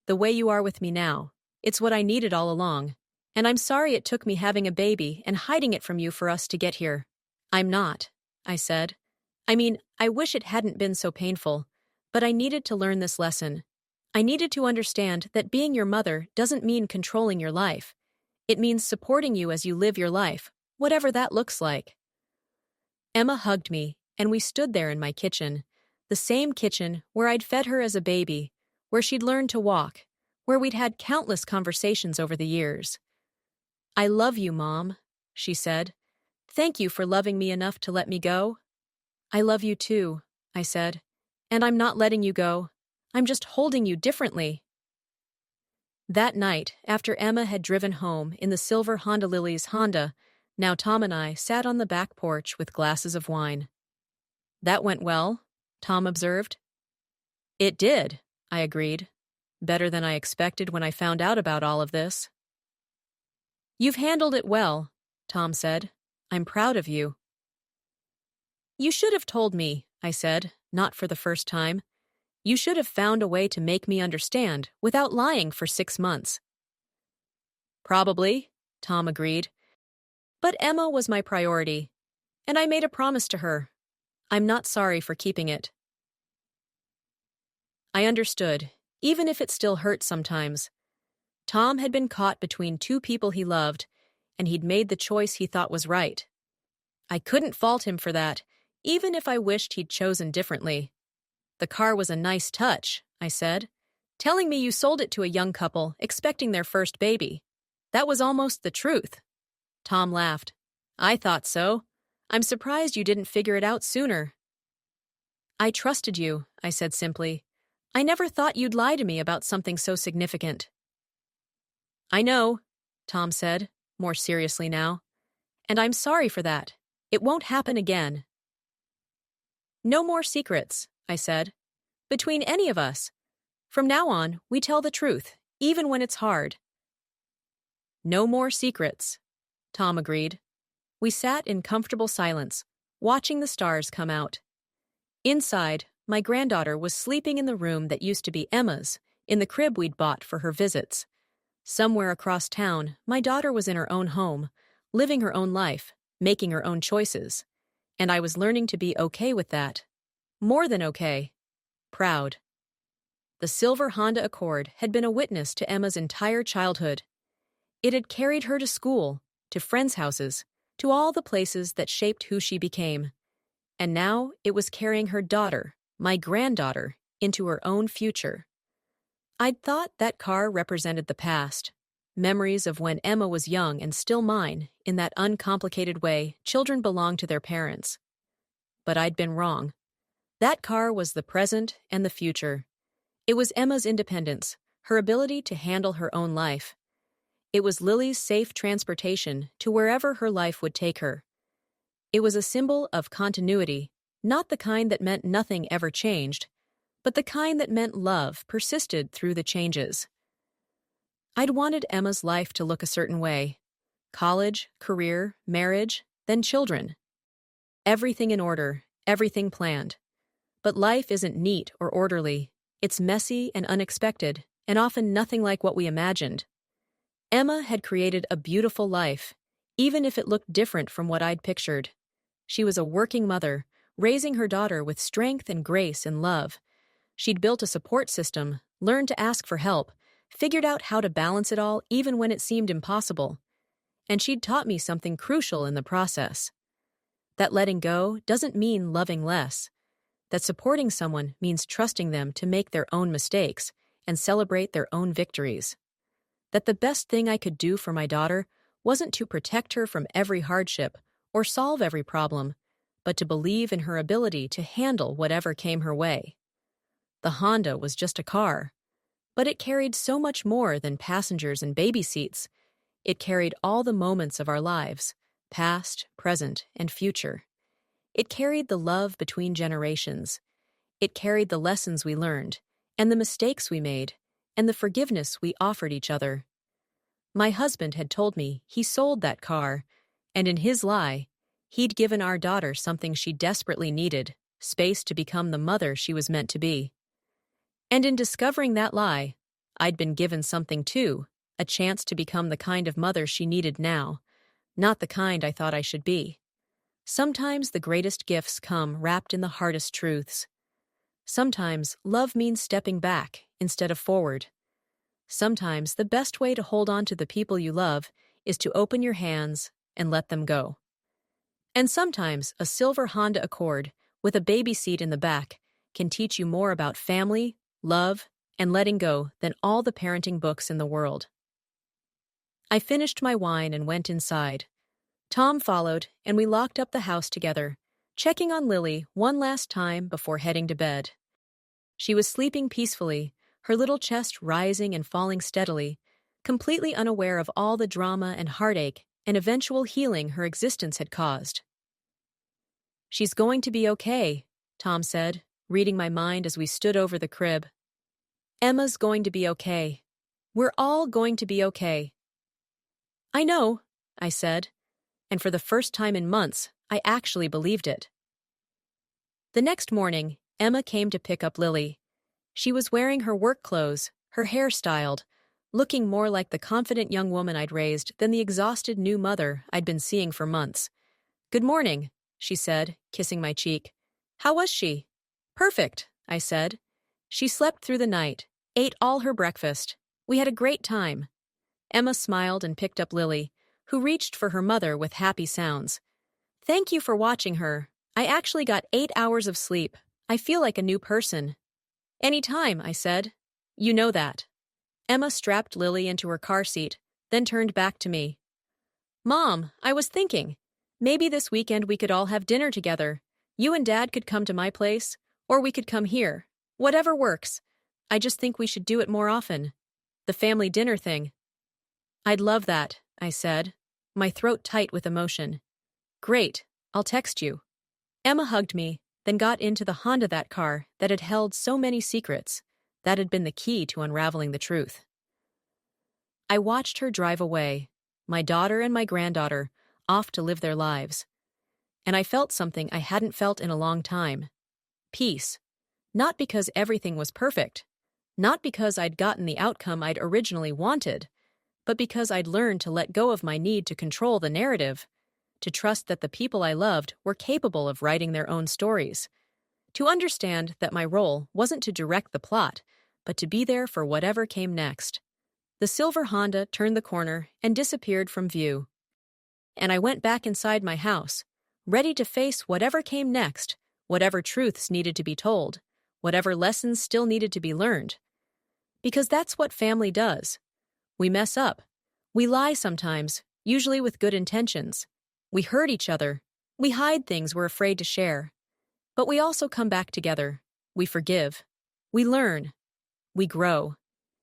The way you are with me now. It's what I needed all along. And I'm sorry it took me having a baby and hiding it from you for us to get here." "I'm not," I said. "I mean, I wish it hadn't been so painful, but I needed to learn this lesson. I needed to understand that being your mother doesn't mean controlling your life. It means supporting you as you live your life, whatever that looks like." Emma hugged me, and we stood there in my kitchen, the same kitchen where I'd fed her as a baby, where she'd learned to walk, where we'd had countless conversations over the years. "I love you, Mom," she said. "Thank you for loving me enough to let me go." "I love you too," I said. "And I'm not letting you go. I'm just holding you differently." That night, after Emma had driven home in the silver Honda Lily's Honda, now Tom and I sat on the back porch with glasses of wine. "That went well," Tom observed. "It did," I agreed. "Better than I expected when I found out about all of this." "You've handled it well," Tom said. "I'm proud of you." "You should have told me," I said, not for the first time. "You should have found a way to make me understand without lying for 6 months." "Probably," Tom agreed. "But Emma was my priority, and I made a promise to her. I'm not sorry for keeping it." I understood, even if it still hurt sometimes. Tom had been caught between two people he loved, and he'd made the choice he thought was right. I couldn't fault him for that, even if I wished he'd chosen differently. "The car was a nice touch," I said. "Telling me you sold it to a young couple expecting their first baby. That was almost the truth." Tom laughed. "I thought so. I'm surprised you didn't figure it out sooner." "I trusted you," I said simply. "I never thought you'd lie to me about something so significant." "I know," Tom said, more seriously now. "And I'm sorry for that. It won't happen again." "No more secrets," I said. "Between any of us. From now on, we tell the truth, even when it's hard." "No more secrets," Tom agreed. We sat in comfortable silence, watching the stars come out. Inside, my granddaughter was sleeping in the room that used to be Emma's, in the crib we'd bought for her visits. Somewhere across town, my daughter was in her own home, living her own life, making her own choices. And I was learning to be okay with that. More than okay. Proud. The silver Honda Accord had been a witness to Emma's entire childhood. It had carried her to school, to friends' houses, to all the places that shaped who she became. And now it was carrying her daughter, my granddaughter, into her own future. I'd thought that car represented the past, memories of when Emma was young and still mine, in that uncomplicated way children belong to their parents. But I'd been wrong. That car was the present and the future. It was Emma's independence, her ability to handle her own life. It was Lily's safe transportation to wherever her life would take her. It was a symbol of continuity, not the kind that meant nothing ever changed, but the kind that meant love persisted through the changes. I'd wanted Emma's life to look a certain way. College, career, marriage, then children. Everything in order, everything planned. But life isn't neat or orderly. It's messy and unexpected, and often nothing like what we imagined. Emma had created a beautiful life, even if it looked different from what I'd pictured. She was a working mother, raising her daughter with strength and grace and love. She'd built a support system, learned to ask for help, figured out how to balance it all even when it seemed impossible. And she'd taught me something crucial in the process. That letting go doesn't mean loving less. That supporting someone means trusting them to make their own mistakes and celebrate their own victories. That the best thing I could do for my daughter wasn't to protect her from every hardship or solve every problem, but to believe in her ability to handle whatever came her way. The Honda was just a car, but it carried so much more than passengers and baby seats. It carried all the moments of our lives, past, present, and future. It carried the love between generations. It carried the lessons we learned, and the mistakes we made, and the forgiveness we offered each other. My husband had told me he sold that car, and in his lie, he'd given our daughter something she desperately needed, space to become the mother she was meant to be. And in discovering that lie, I'd been given something too, a chance to become the kind of mother she needed now, not the kind I thought I should be. Sometimes the greatest gifts come wrapped in the hardest truths. Sometimes love means stepping back instead of forward. Sometimes the best way to hold on to the people you love is to open your hands and let them go. And sometimes a silver Honda Accord with a baby seat in the back can teach you more about family, love, and letting go than all the parenting books in the world. I finished my wine and went inside. Tom followed, and we locked up the house together, checking on Lily one last time before heading to bed. She was sleeping peacefully, her little chest rising and falling steadily, completely unaware of all the drama and heartache and eventual healing her existence had caused. "She's going to be okay," Tom said, reading my mind as we stood over the crib. "Emma's going to be okay. We're all going to be okay." "I know," I said, and for the first time in months, I actually believed it. The next morning, Emma came to pick up Lily. She was wearing her work clothes, her hair styled, looking more like the confident young woman I'd raised than the exhausted new mother I'd been seeing for months. "Good morning," she said, kissing my cheek. "How was she?" "Perfect," I said. "She slept through the night, ate all her breakfast. We had a great time." Emma smiled and picked up Lily, who reached for her mother with happy sounds. "Thank you for watching her. I actually got 8 hours of sleep. I feel like a new person." "Any time," I said. "You know that." Emma strapped Lily into her car seat, then turned back to me. "Mom, I was thinking, maybe this weekend we could all have dinner together. You and Dad could come to my place, or we could come here. Whatever works. I just think we should do it more often. The family dinner thing." "I'd love that," I said, my throat tight with emotion. "Great, I'll text you." Emma hugged me, then got into the Honda, that car that had held so many secrets. That had been the key to unraveling the truth. I watched her drive away, my daughter and my granddaughter, off to live their lives. And I felt something I hadn't felt in a long time. Peace. Not because everything was perfect. Not because I'd gotten the outcome I'd originally wanted, but because I'd learned to let go of my need to control the narrative, to trust that the people I loved were capable of writing their own stories, to understand that my role wasn't to direct the plot, but to be there for whatever came next. The silver Honda turned the corner and disappeared from view. and I went back inside my house, ready to face whatever came next, whatever truths needed to be told, whatever lessons still needed to be learned. Because that's what family does. We mess up. We lie sometimes, usually with good intentions. We hurt each other. We hide things we're afraid to share. But we also come back together. We forgive. We learn. We grow.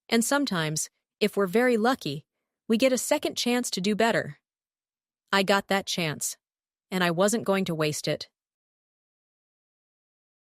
And sometimes, if we're very lucky, we get a second chance to do better. I got that chance, and I wasn't going to waste it.